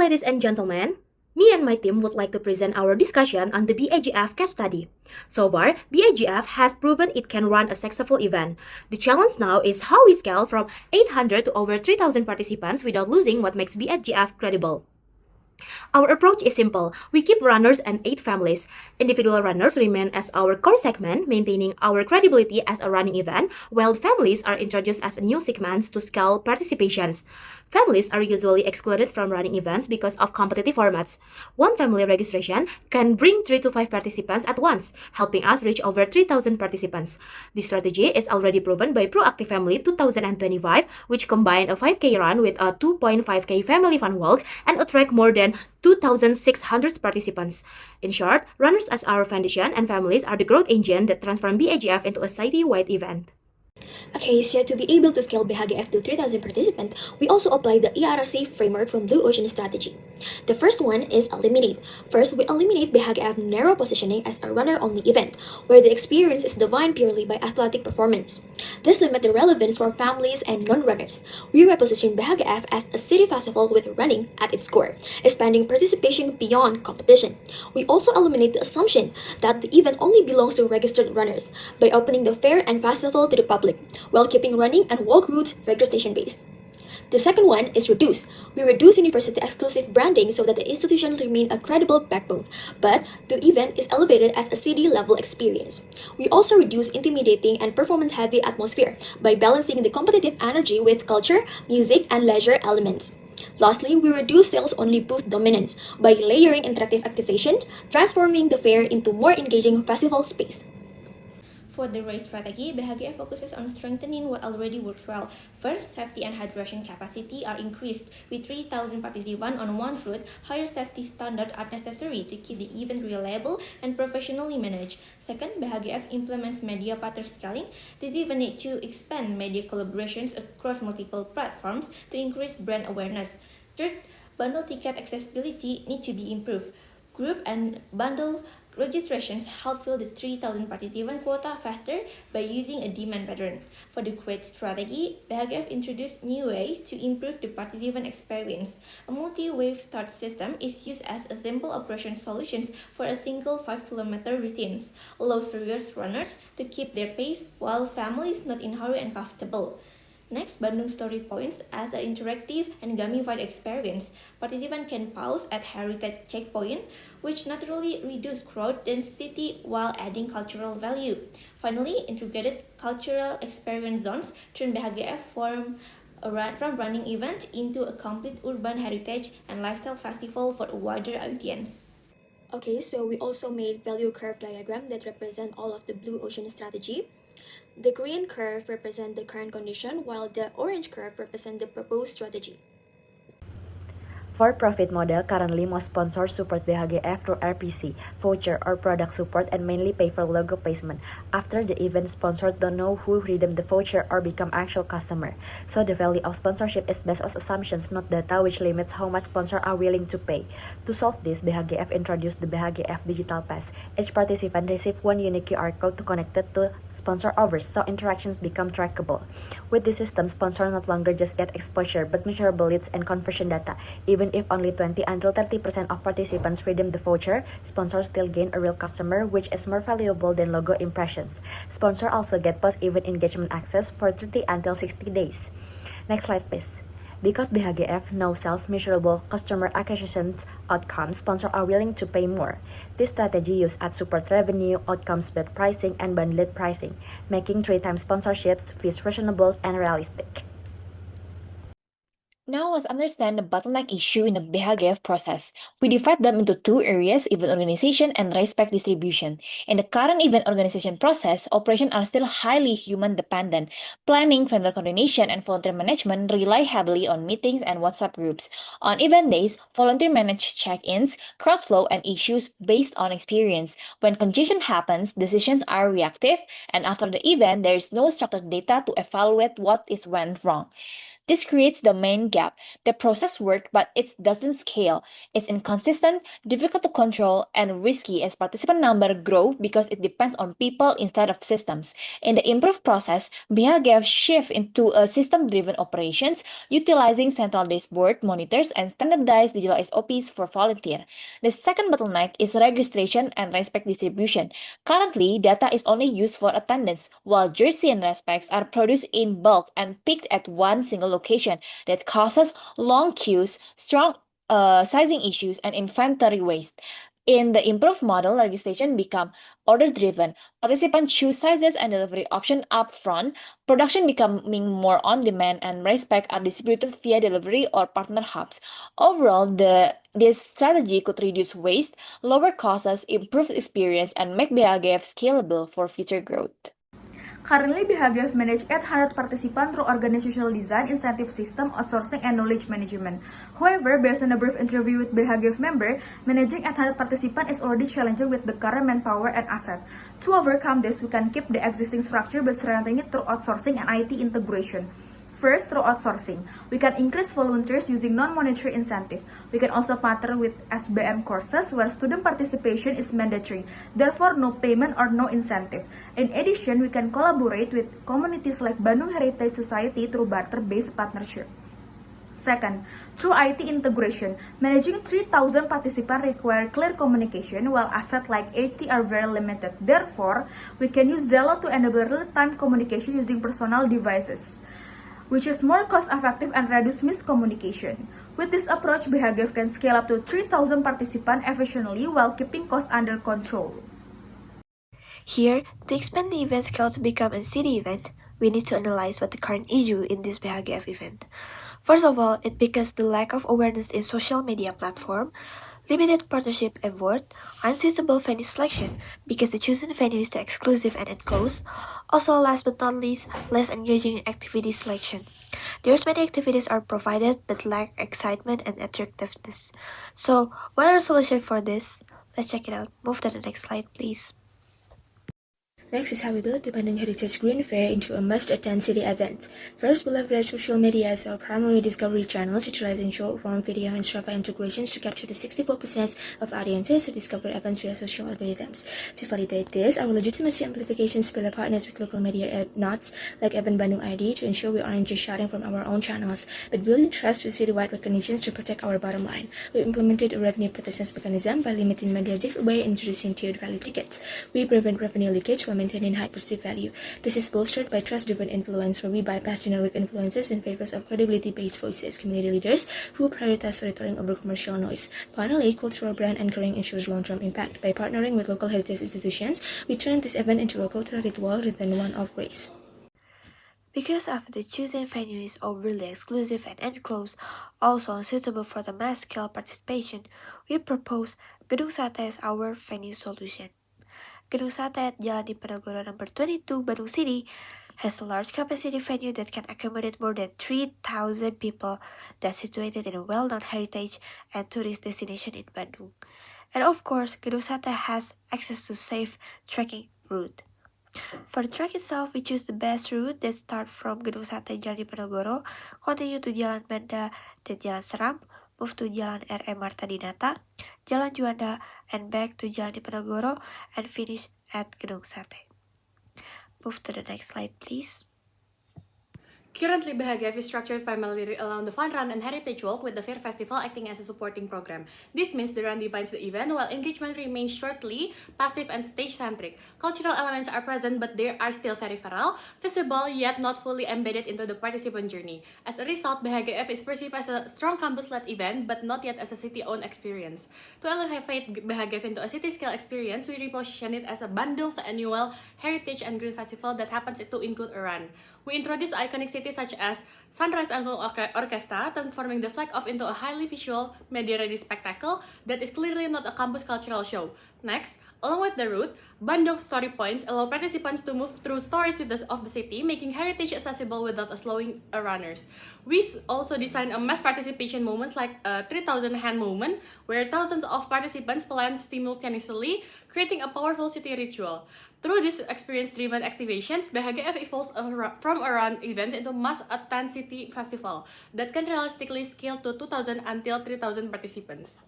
ladies and gentlemen. Me and my team would like to present our discussion on the BAGF case study. So far, BAGF has proven it can run a successful event. The challenge now is how we scale from 800 to over 3,000 participants without losing what makes BAGF credible. Our approach is simple. We keep runners and 8 families. Individual runners remain as our core segment, maintaining our credibility as a running event, while families are introduced as new segments to scale participations. Families are usually excluded from running events because of competitive formats. One family registration can bring 3 to 5 participants at once, helping us reach over 3,000 participants. This strategy is already proven by Proactive Family 2025, which combined a 5K run with a 2.5K family fun walk and attract more than 2,600 participants. In short, runners as our foundation and families are the growth engine that transform BAGF into a city-wide event. Okay, so to be able to scale BHAGF to 3,000 participants, we also apply the ERC framework from Blue Ocean Strategy. The first one is eliminate. First, we eliminate BHAGF narrow positioning as a runner-only event, where the experience is defined purely by athletic performance. This limits the relevance for families and non-runners. We reposition BHAGF as a city festival with running at its core, expanding participation beyond competition. We also eliminate the assumption that the event only belongs to registered runners by opening the fair and festival to the public, while keeping running and walk routes registration based. The second one is reduce. We reduce university exclusive branding so that the institution remain a credible backbone, but the event is elevated as a city level experience. We also reduce intimidating and performance heavy atmosphere by balancing the competitive energy with culture, music, and leisure elements. Lastly, we reduce sales-only booth dominance by layering interactive activations, transforming the fair into more engaging festival space. For the race strategy, Bahagia focuses on strengthening what already works well. First, safety and hydration capacity are increased. With 3,000 participants on one route, higher safety standards are necessary to keep the event reliable and professionally managed. Second, Bahagia implements media pattern scaling. This event needs to expand media collaborations across multiple platforms to increase brand awareness. Third, bundle ticket accessibility needs to be improved. Group and bundle registrations help fill the 3,000 participant quota faster by using a demand pattern. For the crate strategy, BHAGF introduced new ways to improve the participant experience. A multi-wave start system is used as a simple operation solution for a single 5-kilometer routines, allows serious runners to keep their pace while families not in hurry and comfortable. Next, Bandung Story Points as an interactive and gamified experience. Participants can pause at heritage checkpoint, which naturally reduce crowd density while adding cultural value. Finally, integrated cultural experience zones turn BHGF from running event into a complete urban heritage and lifestyle festival for a wider audience. Okay, so we also made value curve diagram that represent all of the Blue Ocean strategy. The green curve represent the current condition, while the orange curve represent the proposed strategy. For-profit model currently most sponsors support BHGF through RPC, voucher, or product support and mainly pay for logo placement. After the event, sponsors don't know who redeem the voucher or become actual customer. So the value of sponsorship is based on assumptions, not data, which limits how much sponsors are willing to pay. To solve this, BHGF introduced the BHGF Digital Pass. Each participant receives one unique QR code to connect it to sponsor hours, so interactions become trackable. With this system, sponsors not longer just get exposure, but measurable leads and conversion data. Even if only 20 until 30% of participants redeem the voucher, sponsors still gain a real customer, which is more valuable than logo impressions. Sponsors also get post-event engagement access for 30 until 60 days. Next slide, please. Because BHGF now sells measurable customer acquisition outcomes, sponsors are willing to pay more. This strategy uses ad support revenue, outcomes-based pricing, and bundled pricing, making 3 times sponsorships fees reasonable and realistic. Now let's understand the bottleneck issue in the BHGF process. We divide them into 2 areas, event organization and race pack distribution. In the current event organization process, operations are still highly human dependent. Planning, vendor coordination, and volunteer management rely heavily on meetings and WhatsApp groups. On event days, volunteer manage check-ins, cross-flow, and issues based on experience. When congestion happens, decisions are reactive, and after the event, there is no structured data to evaluate what is went wrong. This creates the main gap. The process works, but it doesn't scale. It's inconsistent, difficult to control, and risky as participant number grow because it depends on people instead of systems. In the improved process, BHGF shift into a system-driven operations, utilizing central dashboard monitors and standardized digital SOPs for volunteer. The second bottleneck is registration and respect distribution. Currently, data is only used for attendance, while jersey and respects are produced in bulk and picked at one single location that causes long queues, strong sizing issues, and inventory waste. In the improved model, registration become order-driven. Participants choose sizes and delivery option up front. Production becoming more on-demand, and race pack are distributed via delivery or partner hubs. Overall, this strategy could reduce waste, lower costs, improve experience, and make BHGF scalable for future growth. Currently, BHGF manages 800 participants through organizational design, incentive system, outsourcing, and knowledge management. However, based on a brief interview with BHGF member, managing 800 participants is already challenging with the current manpower and asset. To overcome this, we can keep the existing structure but strengthen it through outsourcing and IT integration. First, through outsourcing, we can increase volunteers using non-monetary incentive. We can also partner with SBM courses where student participation is mandatory, therefore no payment or no incentive. In addition, we can collaborate with communities like Bandung Heritage Society through barter-based partnership. Second, through IT integration, managing 3,000 participants require clear communication while assets like HD are very limited. Therefore, we can use Zello to enable real-time communication using personal devices, which is more cost-effective and reduce miscommunication. With this approach, BHGF can scale up to 3,000 participants efficiently while keeping costs under control. Here, to expand the event scale to become a city event, we need to analyze what the current issue in this BHGF event. First of all, it because the lack of awareness in social media platform, limited partnership effort, unsuitable venue selection because the chosen venue is too exclusive and enclosed. Also, last but not least, less engaging activity selection. There's many activities are provided but lack excitement and attractiveness. So, what are the solutions for this? Let's check it out. Move to the next slide, please. Next is how we build the Bandung Heritage Green Fair into a must-attend city event. First, we leverage social media as our primary discovery channels, utilizing short-form video and Strava integrations to capture the 64% of audiences who discover events via social algorithms. To validate this, our legitimacy amplifications pillar partners with local media nodes like Event Bandung ID to ensure we aren't just shouting from our own channels, but building trust with citywide recognitions to protect our bottom line. We implemented a revenue protection mechanism by limiting media giveaway and introducing tiered value tickets. We prevent revenue leakage while maintaining high perceived value. This is bolstered by trust-driven influence, where we bypass generic influences in favor of credibility-based voices, community leaders who prioritize storytelling over commercial noise. Finally, cultural brand anchoring ensures long-term impact. By partnering with local heritage institutions, we turn this event into a cultural ritual rather than one of grace. Because of the chosen venue is overly exclusive and enclosed, also unsuitable for the mass-scale participation, we propose Gedung Sate as our venue solution. Gedung Sate at Jalan Diponegoro number 22, Bandung City, has a large capacity venue that can accommodate more than 3,000 people that's situated in a well-known heritage and tourist destination in Bandung. And of course, Gedung Sate has access to safe trekking route. For the trek itself, we choose the best route that start from Gedung Sate Jalan Diponegoro, continue to Jalan Banda dan Jalan Seram, move to Jalan R.M. Marta Dinata, Jalan Juanda, and back to Jalan Diponegoro, and finish at Gedung Sate. Move to the next slide, please. Currently, BHGF is structured primarily around the Fun Run and Heritage Walk, with the Fair Festival acting as a supporting program. This means the run divides the event, while engagement remains shortly passive and stage-centric. Cultural elements are present, but they are still peripheral, visible, yet not fully embedded into the participant journey. As a result, BHGF is perceived as a strong campus-led event, but not yet as a city-owned experience. To elevate BHGF into a city-scale experience, we reposition it as a Bandung's annual Heritage and Green Festival that happens to include a run. We introduce iconic cities such as Sunrise Annual Orchestra, transforming the flag off into a highly visual, media-ready spectacle that is clearly not a campus cultural show. Next, along with the route, Bandung Story Points allow participants to move through stories of the city, making heritage accessible without slowing runners. We also design a mass participation moments like a 3,000 hand movement, where thousands of participants plan simultaneously, creating a powerful city ritual. Through these experience-driven activations, BHGF evolves from a run events into mass intensity festival that can realistically scale to 2,000 until 3,000 participants.